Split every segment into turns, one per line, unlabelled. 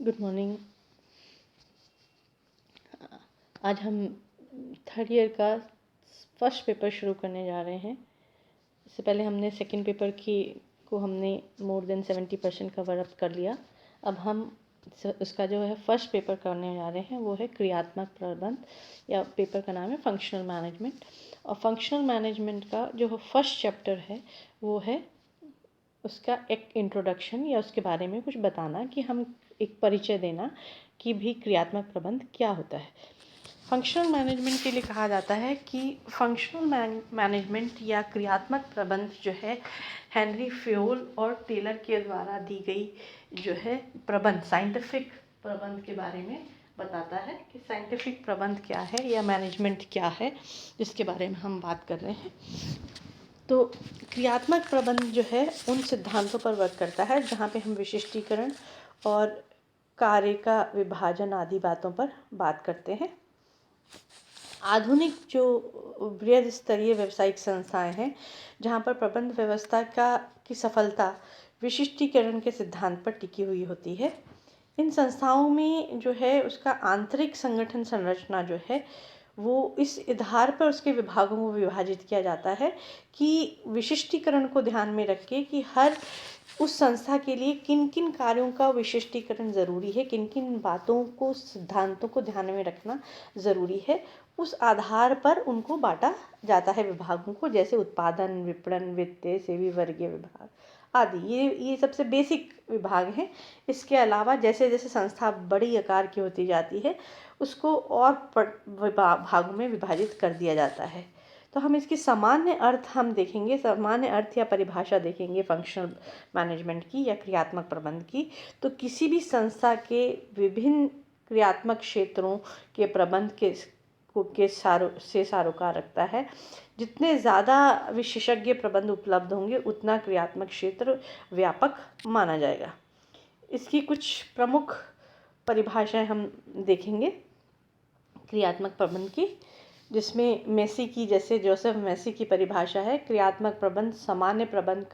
Good morning. आज हम third year का फर्स्ट पेपर शुरू करने जा रहे हैं। इससे पहले हमने सेकंड पेपर को हमने मोर देन 70% कवर अप कर लिया। अब हम उसका जो है फर्स्ट पेपर करने जा रहे हैं वो है क्रियात्मक प्रबंध, या पेपर का नाम है फंक्शनल मैनेजमेंट। और फंक्शनल मैनेजमेंट का जो फर्स्ट चैप्टर है वो है उसका एक इंट्रोडक्शन, या उसके बारे में कुछ बताना कि हम एक परिचय देना कि भी क्रियात्मक प्रबंध क्या होता है। फंक्शनल मैनेजमेंट के लिए कहा जाता है कि फंक्शनल मैनेजमेंट या क्रियात्मक प्रबंध जो है हेनरी फ्योल और टेलर के द्वारा दी गई जो है प्रबंध, साइंटिफिक प्रबंध के बारे में बताता है कि साइंटिफिक प्रबंध क्या है या मैनेजमेंट क्या है, जिसके बारे में हम बात कर रहे हैं। तो क्रियात्मक प्रबंध जो है उन सिद्धांतों पर वर्क करता है जहाँ पे हम विशिष्टीकरण और कार्य का विभाजन आदि बातों पर बात करते हैं। आधुनिक जो बृहद स्तरीय व्यावसायिक संस्थाएं हैं जहाँ पर प्रबंध व्यवस्था की सफलता विशिष्टीकरण के सिद्धांत पर टिकी हुई होती है। इन संस्थाओं में जो है उसका आंतरिक संगठन संरचना जो है वो इस आधार पर उसके विभागों को विभाजित किया जाता है कि विशिष्टीकरण को ध्यान में रख के कि हर उस संस्था के लिए किन किन कार्यों का विशिष्टीकरण ज़रूरी है, किन किन बातों को, सिद्धांतों को ध्यान में रखना ज़रूरी है, उस आधार पर उनको बांटा जाता है विभागों को। जैसे उत्पादन, विपणन, वित्तीय, सेवी वर्गीय विभाग आदि, ये सबसे बेसिक विभाग हैं। इसके अलावा जैसे जैसे संस्था बड़ी आकार की होती जाती है उसको और भागों में विभाजित कर दिया जाता है। तो हम इसकी सामान्य अर्थ हम देखेंगे, सामान्य अर्थ या परिभाषा देखेंगे फंक्शनल मैनेजमेंट की या क्रियात्मक प्रबंध की। तो किसी भी संस्था के विभिन्न क्रियात्मक क्षेत्रों के प्रबंध के सारोकार रखता है। जितने ज़्यादा विशेषज्ञ प्रबंध उपलब्ध होंगे उतना क्रियात्मक क्षेत्र व्यापक माना जाएगा। इसकी कुछ प्रमुख परिभाषाएं हम देखेंगे क्रियात्मक प्रबंध की, जिसमें मेसी की, जैसे जोसेफ मेसी की परिभाषा है, क्रियात्मक प्रबंध सामान्य प्रबंध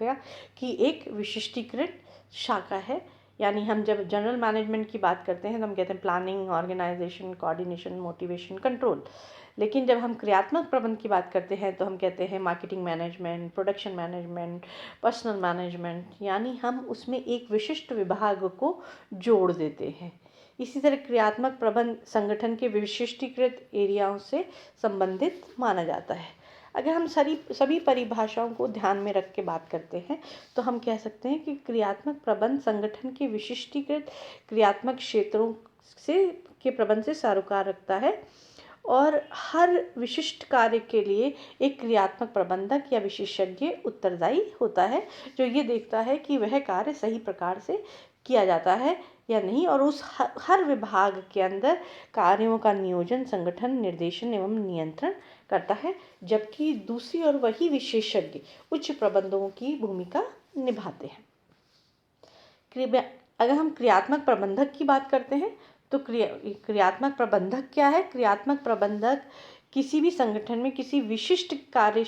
की एक विशिष्टीकृत शाखा है। यानी हम जब जनरल मैनेजमेंट की बात करते हैं तो हम कहते हैं planning, organisation, coordination, motivation, control. लेकिन जब हम क्रियात्मक प्रबंध की बात करते हैं तो हम कहते हैं marketing management, production management, personal management, यानी हम उसमें एक विशिष्ट विभाग को जोड़ देते हैं। इसी तरह क्रियात्मक प्रबंध संगठन के विशिष्टीकृत एरियाओं से संबंधित माना जाता है। अगर हम सभी परिभाषाओं को ध्यान में रख के बात करते हैं तो हम कह सकते हैं कि क्रियात्मक प्रबंध संगठन के विशिष्टीकृत क्रियात्मक क्षेत्रों के प्रबंध से सारोकार रखता है और हर विशिष्ट कार्य के लिए एक क्रियात्मक प्रबंधक या विशेषज्ञ उत्तरदायी होता है, जो ये देखता है कि वह कार्य सही प्रकार से किया जाता है या नहीं, और उस हर विभाग के अंदर कार्यों का नियोजन, संगठन, निर्देशन एवं नियंत्रण करता है। जबकि दूसरी ओर वही विशेषज्ञ उच्च प्रबंधकों की भूमिका निभाते हैं। अगर हम क्रियात्मक प्रबंधक की बात करते हैं तो क्रियात्मक प्रबंधक क्या है? क्रियात्मक प्रबंधक किसी भी संगठन में किसी विशिष्ट कार्य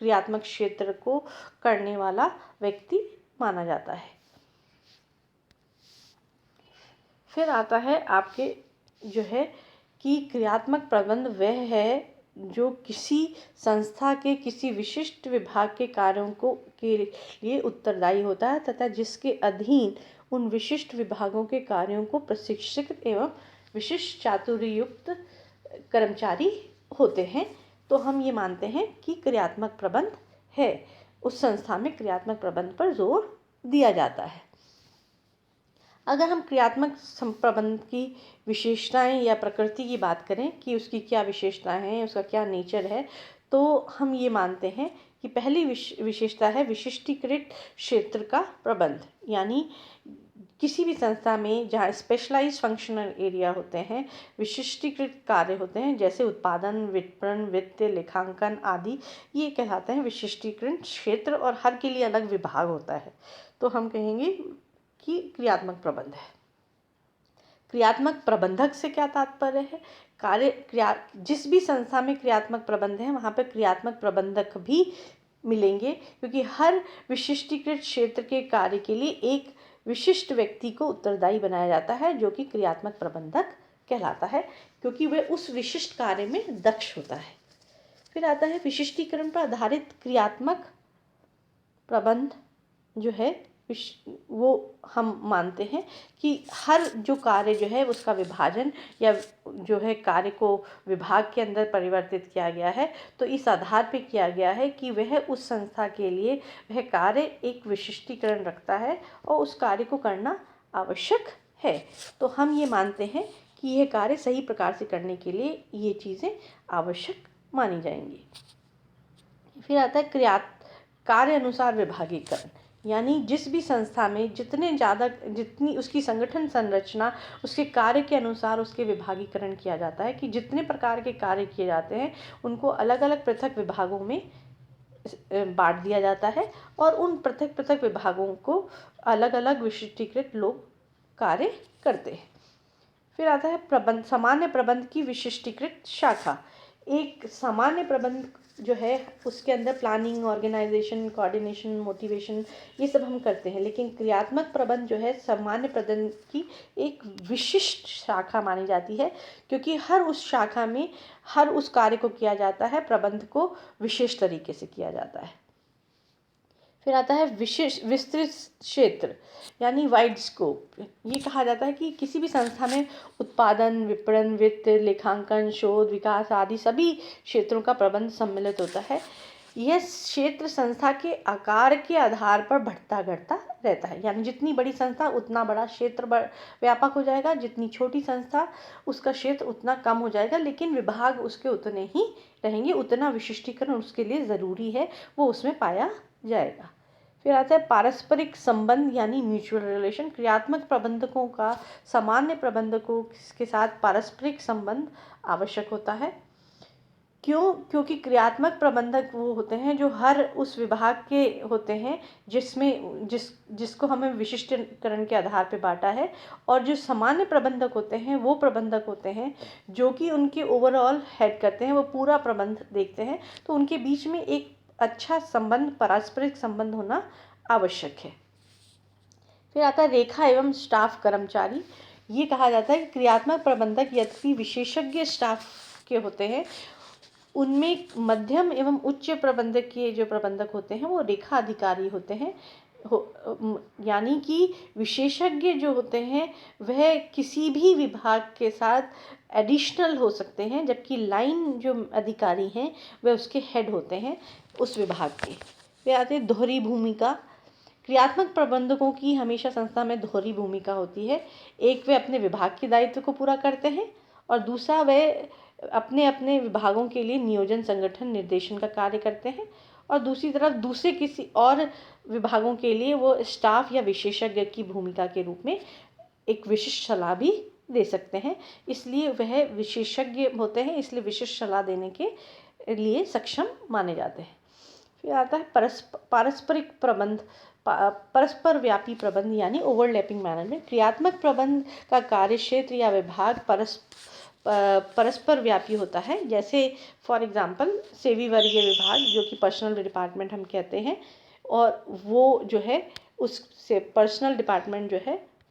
क्रियात्मक क्षेत्र को करने वाला व्यक्ति माना जाता है। फिर आता है आपके जो है कि क्रियात्मक प्रबंध वह है जो किसी संस्था के किसी विशिष्ट विभाग के कार्यों के लिए उत्तरदायी होता है तथा जिसके अधीन उन विशिष्ट विभागों के कार्यों को प्रशिक्षित एवं विशिष्ट चातुर्युक्त कर्मचारी होते हैं। तो हम ये मानते हैं कि क्रियात्मक प्रबंध है, उस संस्था में क्रियात्मक प्रबंध पर जोर दिया जाता है। अगर हम क्रियात्मक प्रबंध की विशेषताएं या प्रकृति की बात करें कि उसकी क्या विशेषताएं हैं, उसका क्या नेचर है, तो हम ये मानते हैं कि पहली विशेषता है विशिष्टीकृत क्षेत्र का प्रबंध। यानी किसी भी संस्था में जहाँ स्पेशलाइज्ड फंक्शनल एरिया होते हैं, विशिष्टीकृत कार्य होते हैं, जैसे उत्पादन, विपणन, वित्तीय, लेखांकन आदि, ये कहलाते हैं विशिष्टीकृत क्षेत्र, और हर के लिए अलग विभाग होता है। तो हम कहेंगे कि क्रियात्मक प्रबंध है। क्रियात्मक प्रबंधक से क्या तात्पर्य है? जिस भी संस्था में क्रियात्मक प्रबंध है वहाँ पर क्रियात्मक प्रबंधक भी मिलेंगे, क्योंकि हर विशिष्टीकृत क्षेत्र के कार्य के लिए एक विशिष्ट व्यक्ति को उत्तरदायी बनाया जाता है, जो कि क्रियात्मक प्रबंधक कहलाता है, क्योंकि वह उस विशिष्ट कार्य में दक्ष होता है। फिर आता है विशिष्टीकरण पर आधारित क्रियात्मक प्रबंध जो है वो हम मानते हैं कि हर जो कार्य जो है उसका विभाजन या जो है कार्य को विभाग के अंदर परिवर्तित किया गया है, तो इस आधार पे किया गया है कि वह उस संस्था के लिए वह कार्य एक विशिष्टीकरण रखता है और उस कार्य को करना आवश्यक है। तो हम ये मानते हैं कि यह कार्य सही प्रकार से करने के लिए ये चीज़ें आवश्यक मानी जाएंगी। फिर आता है कार्य अनुसार विभागीकरण, यानी जिस भी संस्था में जितनी उसकी संगठन संरचना उसके कार्य के अनुसार उसके विभागीकरण किया जाता है कि जितने प्रकार के कार्य किए जाते हैं उनको अलग अलग पृथक विभागों में बांट दिया जाता है और उन पृथक पृथक विभागों को अलग अलग विशिष्टीकृत लोग कार्य करते हैं। फिर आता है सामान्य प्रबंध की विशिष्टीकृत शाखा। एक सामान्य प्रबंध जो है उसके अंदर प्लानिंग, ऑर्गेनाइजेशन, कोऑर्डिनेशन, मोटिवेशन ये सब हम करते हैं, लेकिन क्रियात्मक प्रबंध जो है सामान्य प्रबंध की एक विशिष्ट शाखा मानी जाती है, क्योंकि हर उस शाखा में हर उस कार्य को किया जाता है, प्रबंध को विशेष तरीके से किया जाता है। फिर आता है विस्तृत क्षेत्र यानी वाइड स्कोप। ये कहा जाता है कि किसी भी संस्था में उत्पादन, विपणन, वित्त, लेखांकन, शोध, विकास आदि सभी क्षेत्रों का प्रबंध सम्मिलित होता है। यह क्षेत्र संस्था के आकार के आधार पर बढ़ता घटता रहता है, यानी जितनी बड़ी संस्था उतना बड़ा क्षेत्र व्यापक हो जाएगा, जितनी छोटी संस्था उसका क्षेत्र उतना कम हो जाएगा, लेकिन विभाग उसके उतने ही रहेंगे, उतना विशिष्टीकरण उसके लिए ज़रूरी है वो उसमें पाया जाएगा। फिर आता है पारस्परिक संबंध यानी म्यूचुअल रिलेशन। क्रियात्मक प्रबंधकों का सामान्य प्रबंधकों के साथ पारस्परिक संबंध आवश्यक होता है। क्योंकि क्रियात्मक प्रबंधक वो होते हैं जो हर उस विभाग के होते हैं जिसको हमें विशिष्टीकरण के आधार पर बांटा है, और जो सामान्य प्रबंधक होते हैं वो प्रबंधक होते हैं जो कि उनके ओवरऑल हेड करते हैं, वो पूरा प्रबंध देखते हैं, तो उनके बीच में एक अच्छा संबंध, पारस्परिक संबंध होना आवश्यक है। फिर आता है रेखा एवं स्टाफ कर्मचारी। ये कहा जाता है कि क्रियात्मक प्रबंधक यद्यपि विशेषज्ञ स्टाफ के होते हैं, उनमें मध्यम एवं उच्च प्रबंधक के जो प्रबंधक होते हैं वो रेखा अधिकारी होते हैं, यानी कि विशेषज्ञ जो होते हैं वह किसी भी विभाग के साथ एडिशनल हो सकते हैं, जबकि लाइन जो अधिकारी हैं वह उसके हेड होते हैं उस विभाग के। वे आते हैं दोहरी भूमिका। क्रियात्मक प्रबंधकों की हमेशा संस्था में दोहरी भूमिका होती है। एक वे अपने विभाग के दायित्व को पूरा करते हैं और दूसरा वे अपने अपने विभागों के लिए नियोजन, संगठन, निर्देशन का कार्य करते हैं, और दूसरी तरफ दूसरे किसी और विभागों के लिए वो स्टाफ या विशेषज्ञ की भूमिका के रूप में एक विशिष्ट सलाह भी दे सकते हैं। इसलिए वह विशेषज्ञ होते हैं, इसलिए विशिष्ट सलाह देने के लिए सक्षम माने जाते हैं। फिर आता है पारस्परिक प्रबंध, परस्पर व्यापी प्रबंध यानी ओवरलैपिंग मैनेजमेंट। क्रियात्मक प्रबंध का कार्य क्षेत्र या विभाग परस्पर व्यापी होता है। जैसे फॉर एग्जांपल सेवी वर्गीय विभाग जो कि पर्सनल डिपार्टमेंट हम कहते हैं, और वो जो है उससे पर्सनल डिपार्टमेंट जो है